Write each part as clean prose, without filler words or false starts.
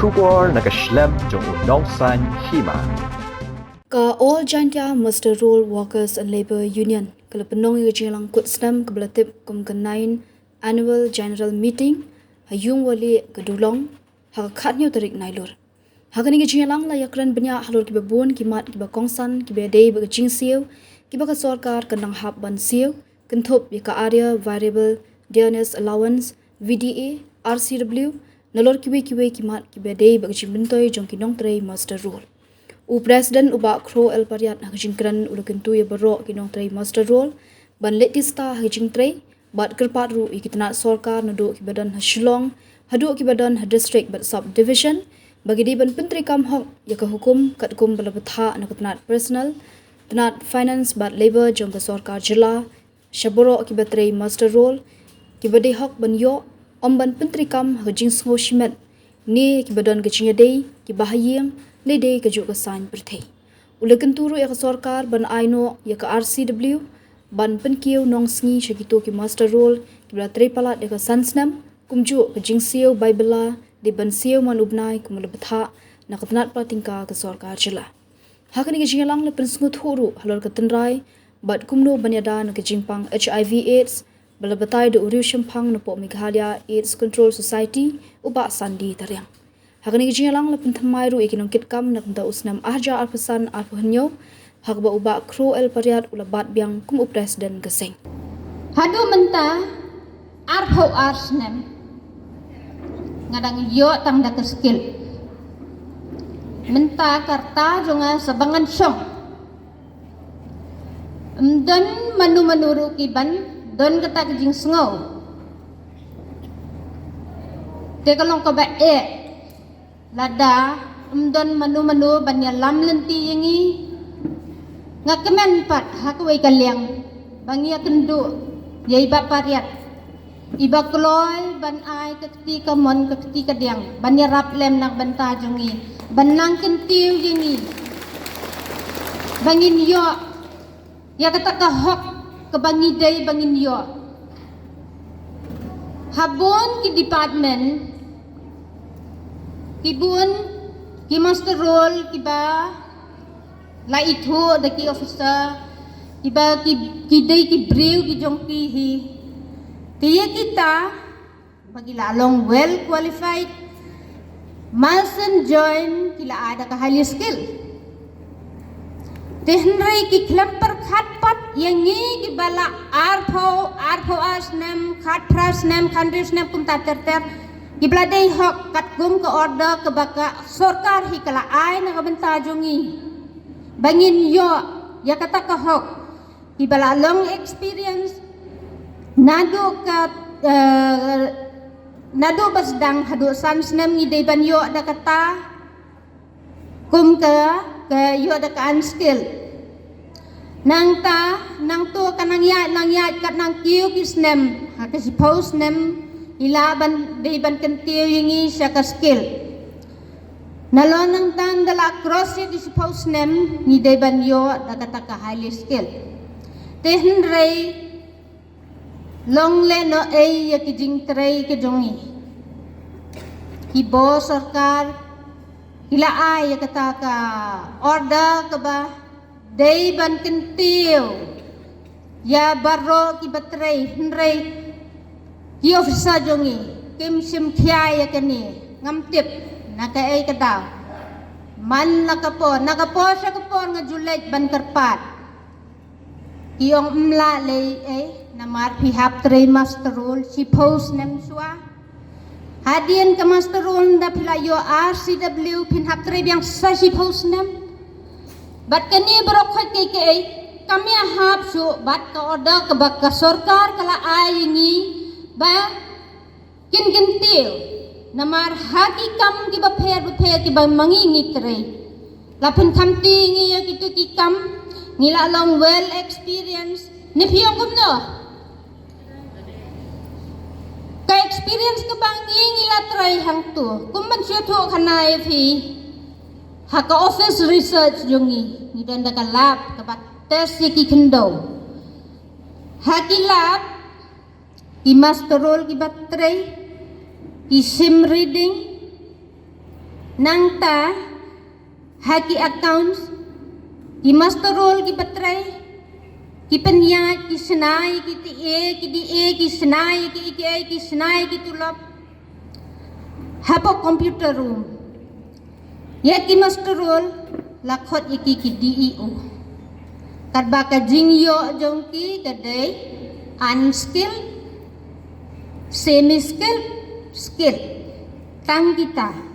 Shubor Snem jong Nongsan Hima. Ka All Jingïalang Master Role Workers and Labour Union kala Pynlong Jingïalang kut Snem kebelatip kum ke-9 Annual General Meeting hayung wali ke Dulong hakatnyo tarik nailur. Hakani Jingïalang la yakran banyak halur ki babun kimat ki bakongsan ki bedai ba jingsiu ki ba sorkar kanang hab ban siu kentup ya ka area variable dearness allowance VDA RCW nalor kiwe kimat ki bedai ba jimbintoi jong kinong tray master rule. U President uba Kro El Pariat hakjingkran ulukentu ya barok kinong tray master role ban letista hakjing tray bat kerpat ru ikitna sorkar nado ki badan Shillong hadu ki badan district bat subdivision bagi di ban pentri kam hok ya ka hukum kat kum balabtha na katnat personal tanat finance bat labor jong ka sorkar jila shaboro ki batray master role ki bade hok ban yo om ban pentri kam hakjing sngo shimet ni ki badan gachnya dei ki bahayeng lede ke juga sign berthei. Ulakan turu ya ke sorkar ban aino ya ke RCW ban penkiu nong sngi syagito ki master role ki bela palat ya ke Snem kumju ke jingsiu baibela di ban siu manubnai kumulebetha na katnat patingka ke sorkar jela. Hakani ke Jingïalang le pensngut huru halor ke tenrai bat kumno banyada na ke jingpang HIV AIDS bela betai de uriu shempang na po Meghalaya AIDS Control Society uba sandi tariang. Hakani Jingïalang le penthamai ru ikinong kitkam na kenta usnam ahja alpasan alpahanyo hakba uba Kro El Pariat ulabat biang kum presiden geseng. Hadu menta arho Snem ngadang yo tang da skill menta karta jonga sabangan syong don manu kiban don kata kejing sngau tekalong ka ba lada don manu banya lam lenti yangi ngakemen pat hakwai kaliang bangia kendu yai ba pariat iba kloy ban ai kekti kamon kekti kadiang banya rap lem nak banta jongi banang kentiu yangi bangin yo ya kata ka hok ke bangi dai bangin yo habon ki department kibun ki master role kiba la itu da ki officer kiba ki dei ki brew ki jongki hi tiya kita bagi lalong well qualified malsen join kila ada ka highly skill tehnrai ki klamper khatpat yangi ki bala arpho Snem khatra Snem khandri Snem kum ta ter Kibla day hok kat gum ke order ke baka sorkar hi kala ai na kabenta jongi bangin yo ya kata ka hok kibala long experience nado basdang hadu Snem ni day ban yo da kata kum ke yo da kan skill nang to kanang ya kat nang kiu ki Snem ha ka suppose Snem ilaban ban kentiu yingi siya ka skill nalonang tan dala cross ya di suppose Snem ni ban yo dagata ka highly skill tehnrei long le no ay ya ki jing tray ke jongi ki bo sarkar kila ay ya kata ka order ka ba ban kentiu ya baro ki batray hnrei ki ofisa jongi kim sim khia ya kani ngam tip nakai kada man nakapo sa kapo nga julet ban karpat kiong mla le namar pihap tre master role si post nem swa hadian ka master role da pilayo RCW pinhap tre biang sa si post nem bat kani barok kay kami hap su bat ka order ka bak ka sorkar kala ay ni ba kintil namar haki kam ki ba pher ki ba mangingi tre lapun kam tingi ya kitu ki kam nila long well experience ni piyong kumno ka experience ka bangi nila tre hang tu kumman siya to kanay fi haka office research jungi ni danda ka lab ka ba test ki kendo haki lab ki master role ki batray ki sim reading nang ta haki accounts ki master roll ki batray ki panya ki senai ki ti senai ki senai ki tulap hapo computer room ya ki master roll lakhot iki ki DEO kat baka jingyo jongki kadai unskilled semi skill tang kita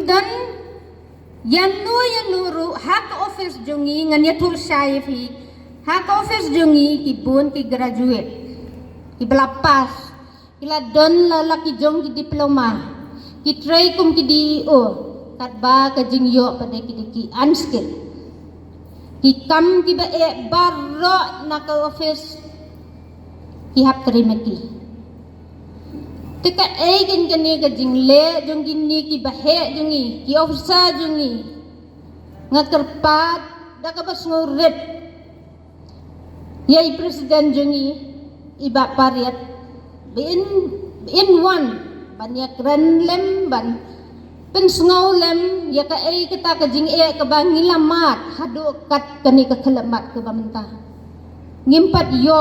dan yang nuru hak office jongi ngan yatul syai fi hak office jongi ki bun ki graduate ki belapas kila don lalaki jong ki diploma ki try kum ki DEO kat ba ka jingyo pada ki unskilled ki kam ki ba barro na ka office ki hap terima ki teka kan ka jingle jong gini ki bahe jongi ki officer jongi ngakerpat da ka bas ngurit yai presiden jongi iba pariat in one banyak ran lem ban pensngau lem ya ka kita ka jing ka bangilamat hadu kat kani ka khalamat ka bamenta ngimpat yo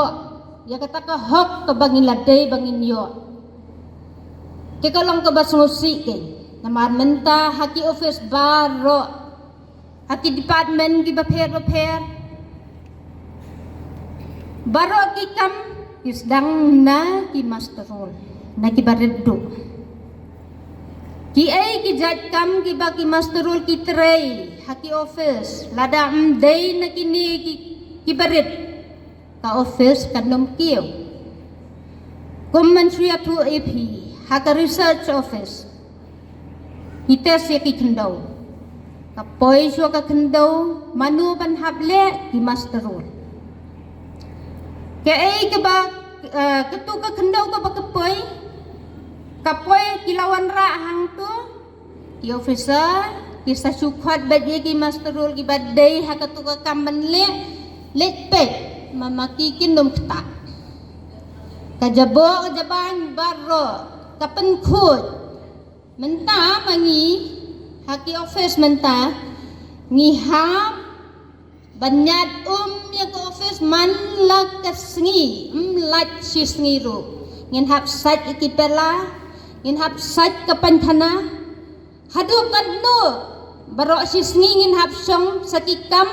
ya kata ka hok ka bangin ladai bangin yo tikalong ka bas ngusi ke namar menta haki office baro haki department ki baper baro ki kam isdang na ki master roll na ki bareddo ki ki jat kam ki baki master roll ki tray haki office lada day na kini ki bared ka office kanom kiyo Menteri Atu AP haka research office kita ki kendau ka poi so ka kendau manu ban hable ki master roll ke ke ba ketu ka kendau ka poi kilawan ra hang tu ki officer ki sa sukhwat bagi ki master roll ki badai haka tu ka kamban le pe mamaki kinom kita kajaban barro kapen khut menta mangi haki office menta ngihap banyat ya ke office man la kasngi lat sisngi ru ngin hap sat ikipela ngin hap sat kapanthana hadu kadno baro sisngi ngin hap song sakikam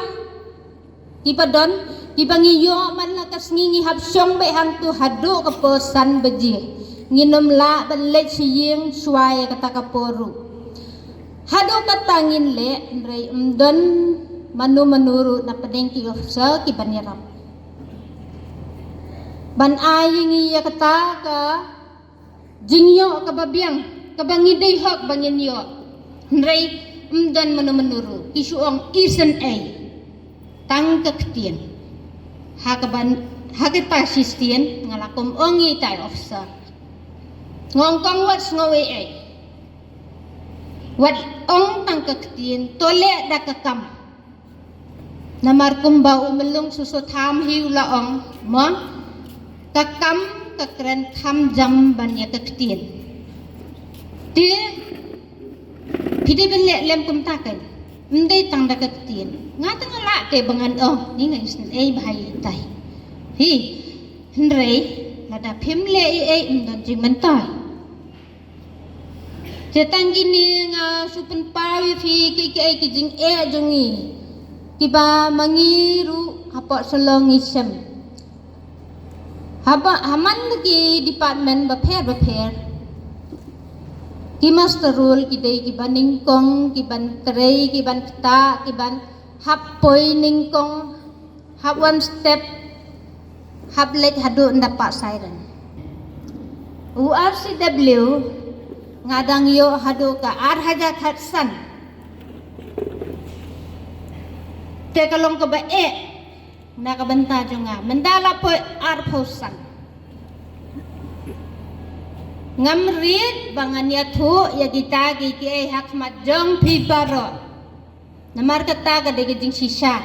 tipadon dibangiyo man la kasngi hap song be hang tu hadu ka posan beji nginom la balet siyeng suai kata kaporu hadu katangin le rei umdon manu menuru na pedeng ki officer ki banirap ban aying iya kata ka jingyo ka babiang ka bangidai hak bangin yo rei umdon manu menuru isuong isen ai tang kektien hakaban sistien ngalakom ongi tai officer ngongkong wat ngowe ai wat ong tang kektien tole da kakam namar kumbau melung susu tham hiu la ong mo kakam kakren kham jam ban ya kektien ti pide ben lem kum taken ndai tang da kektien ngata ngala ke bangan ni ngai sen bahai tai hi hendrei lada phimle ndon jing mentai jetang gini nga supen pawi fi ki jing jongi tiba mangiru apa selong isem haba haman ki department baper ki master rule ki dei ki baningkong ki ban trei ki ban ta ki ban hap poi ningkong hap one step hap lek hadu ndapak siren URCW ngadang yo hadu ka arhaja khatsan te kalong ka ba na ka banta jonga mendala po arphosan ngamrit bangan ya thu ya kita ki hak mat jong pi baro namar kata ka de jing sisa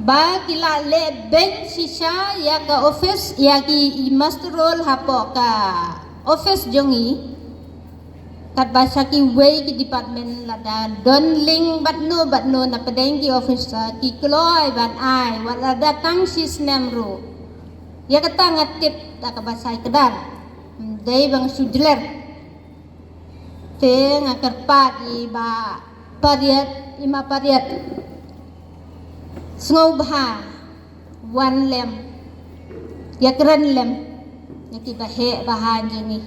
ba kila le ben sisa ya ka office ya ki master roll hapo ka office jongi kat bahasa ki way ki department lada don ling bat no na pedeng ki officer ki kloy ban ai wat lada tang si Snem ru ya kata ngatip ta ka bahasa kedar dei bang sujler te ngakar pat i ba pariat ima pariat sngau bha wan lem ya keren lem ya ki bahe bahan jeni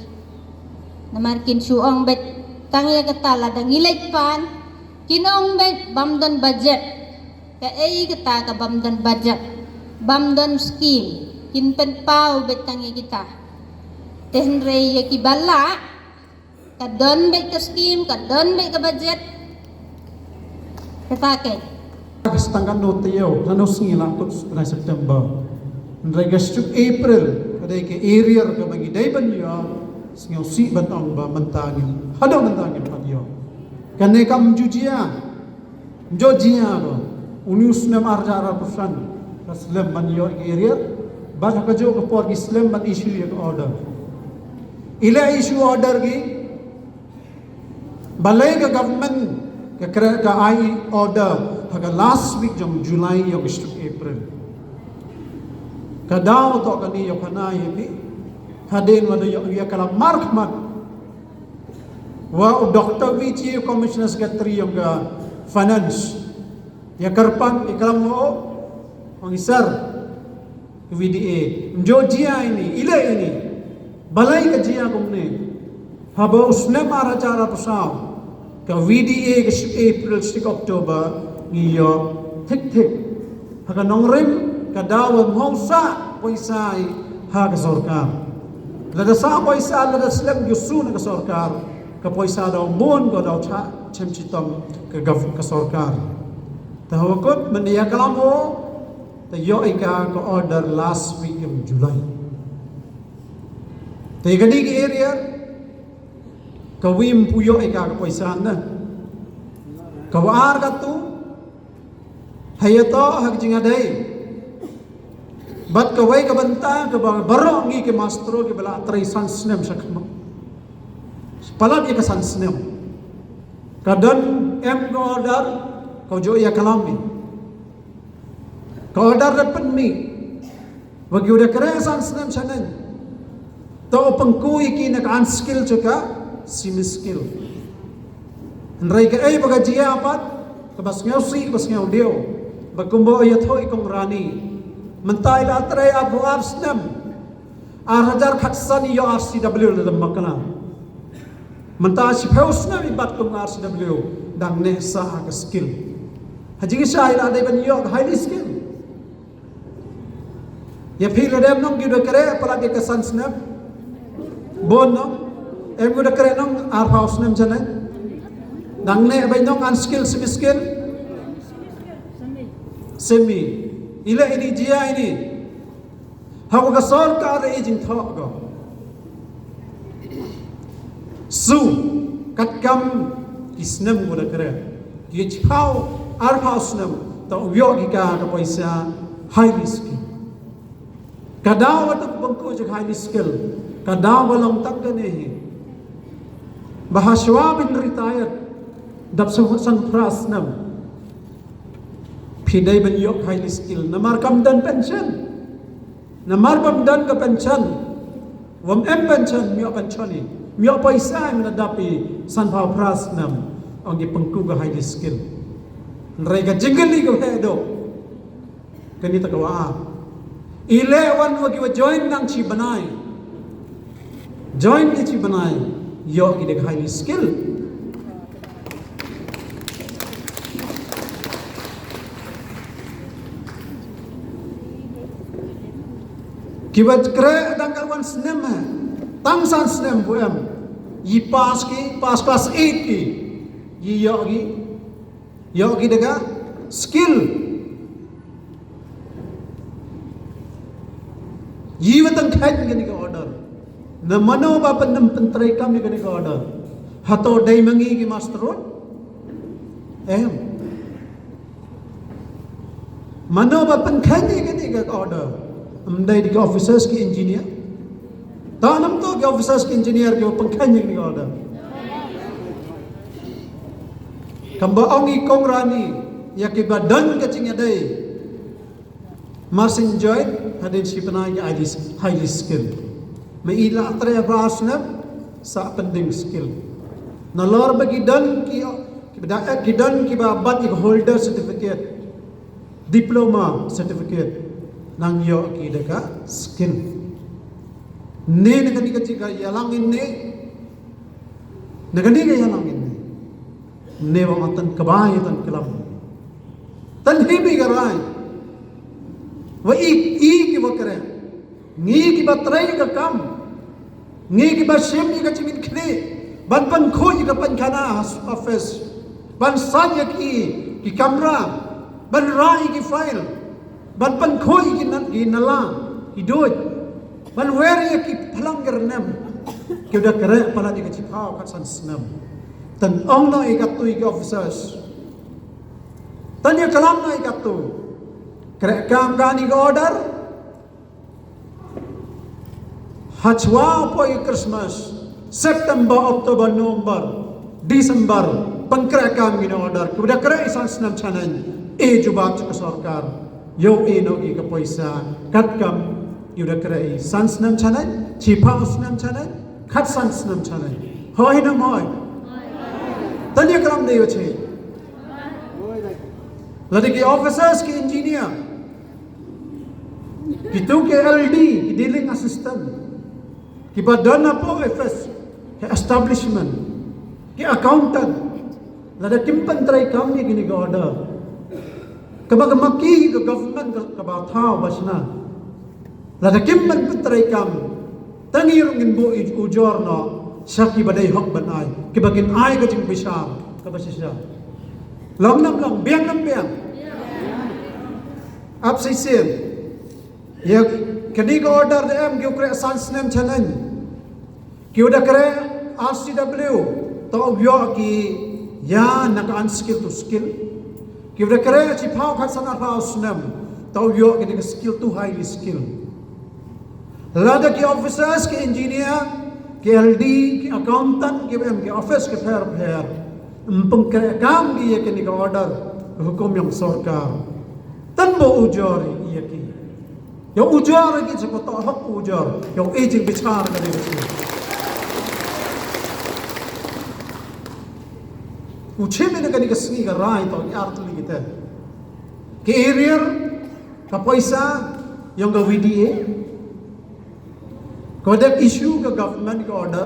namarkin suong bet tangya kata ladang ilay pan kinong bet bamdan budget ka ay kata ka bamdan budget bamdan scheme kinpen pau bet tangya kita tenre ya kibala ka don bet ka scheme ka don bet ka budget katake Setangkan notiyo nanos ngilang kut na September regastuk April kadai ke area ka bagi daiban yo singaw si bantang ba mantangin hadaw mantangin patyo kanne kam jujia jojia ba unius na marjara pusan Snem ban yo area ba ka jo ko por Snem ban issue yo order ila issue order gi balai ka government ka kra ka ai order haga last week jam July yo istuk April kadaw to kani yo kana yemi hadin wada yo ya kala mark mat wa Dr. VC Commissioner Secretary yung finance ya karpan ikalam mo ang isar VDA Georgia ini ila ini balay ka jiya kumne haba Snem ara cara pasaw ka VDA ka April 6 October ngiyo tik haga nongrim kadawan hausa poisai ha ka sorkar lada sa poisa lada Snem yusu na ka sorkar ka poisa daw mon go daw cha chemchitom ka sorkar tahawakot maniya kalamo tayo ika ka order last week of July tayo gani ki area kawim puyo ika ka poisa na kawar ka tu hayato hagjingaday bat kawai ka banta ka baro ngi ke mastro ke bala tray san Snem sakma palag ka san Snem kadon go order kau jo ya kalami kau order dapat mi bagi udah keren san Snem sanen to pengkui ki nak unskill juga semi skill nrai ka ay baga jia apat ka bas ngau si bas ngau dio bagkumbo ayat ho ikong rani mentai la tray abu Snem arajar khaksan yo RCW dalam makna mentai si Snem ibat kum RCW dang ne sa ka skill haji sa ila dai ban yo highly skill ya phil dem nong gido kare pala ke san Snem bon no em gido kare nong Snem jane dang ne bai nong unskill semi skill semi ila ini jia ini hawa ka sarkar ejin thok go su katkam Snem goda kare ki chau Snem to yogi ka paisa highly skill kadaw at bangko je highly skill kadaw walang tangane bahaswa bin retired dap san Snem Pidai ban yok highly skill namar kamdan pension namar kamdan ka pension wam pension mio pension ni mio paisa mi nadapi san pau pras nam ang ipangku ka highly skill nrai ka jingali ko hedo kanita kawa ile wan wagi wa join nang chi banai join ni chi banai yok ide highly skill kibat kre dangkal wan Snem tang san Snem buem yi pas class 8 ki yi yogi daga skill yi watang khat gani ka order na mano ba pandam pantrai kam gani ka order hato dai mangi ki masteron mano ba pan khani gani ka order amdai di officers ki engineer tanam to ki officers ki engineer ki pangkhan ni order Kamba ongi kongrani ya ke badan ke cing adai. Marsin join hadin si penai highly skilled. Maila atre Snem sa pending skill. Nalor bagi dan ki dan ki ba bat holder certificate, diploma certificate nang yo ki deka skill. Ne nagani ka cika yalangin ne nagani ka yalangin ne wang tan kabay tan kelam tan himi garai wa ki wa kare ngi ki ba trai ka kam ngi ki ba shem ka chimin khne ban pan khoi ka pan khana office ban sanya ki kamera ban rai ki file ban pan khoi ki nala ki doi ban weri ki phalang gernem ki udah kere pala di kecipau kat san Snem tan ong na ikat tu ki officers tan ya kalam na ikat tu kere kam gani ka order hachwa po i Christmas September October November December pangkere kam gina order ki udah kere san Snem chanan jubat ka sarkar yo no ki ka paisa kat kam yuda krai san Snem chanai chipa Snem chanai khat san Snem chanai hoi na moi tanya kalam dei wache ladi ki officers ki engineer ki tu ke LD ki dealing assistant ki badana po FS ki establishment ki accountant lada timpan trai kam ni gini ga order kabagmaki ka government ka ba thao basna lada kimban putrai kam tangirung in bo ujor no saki badai hok banai ki bagin ai ka jing bisar ka basisya long nam long biang ap sisen ya kani ka order de am ki ukre san Snem chanan ki udah kare RCW to yo ki ya naka unskill to skill ki udah kare chi phau khat sana phau Snem to yo ki skill to highly skill lada ki officers ki engineer ki LD ki accountant ki M ki office ki fair pengkere kam di ye ki order hukum yang sarkar tan bo ujor ye ki yo ujor ki se ko to hak ujor yo aging bichar ka de uche me ne ka sni ka rai to yar tu kita ki area ka paisa yang ka VDA Kodak issue ke government ke order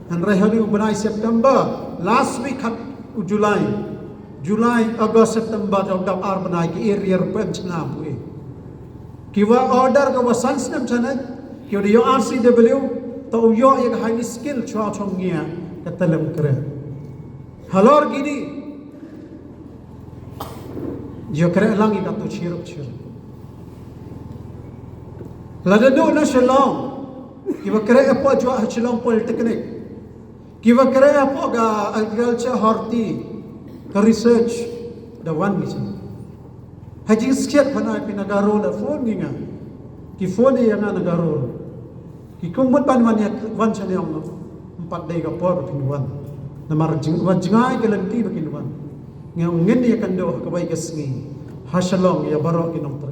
and rehari ubnai September last week hat July August September dap ar banai ki area pen chna pui kiwa order ke wasan Snem chana ki yo RCW to yo ek highly skill chwa chongia ka talam kare halor gini yo kare langi ka tu chir lada do na shalom kiwa kere apo jwa Shillong Polytechnic kiwa kere apo ga agriculture horti ka research da one mission haji skiat panai pinagaro da phone ginga ki phone yang nagaro ki kumut pan wan wan chane ong empat dai ka por pin wan na mar jingai ke lanti bakin wan ngin ya kando ka bai ka sngi ha Shillong ya baro kinong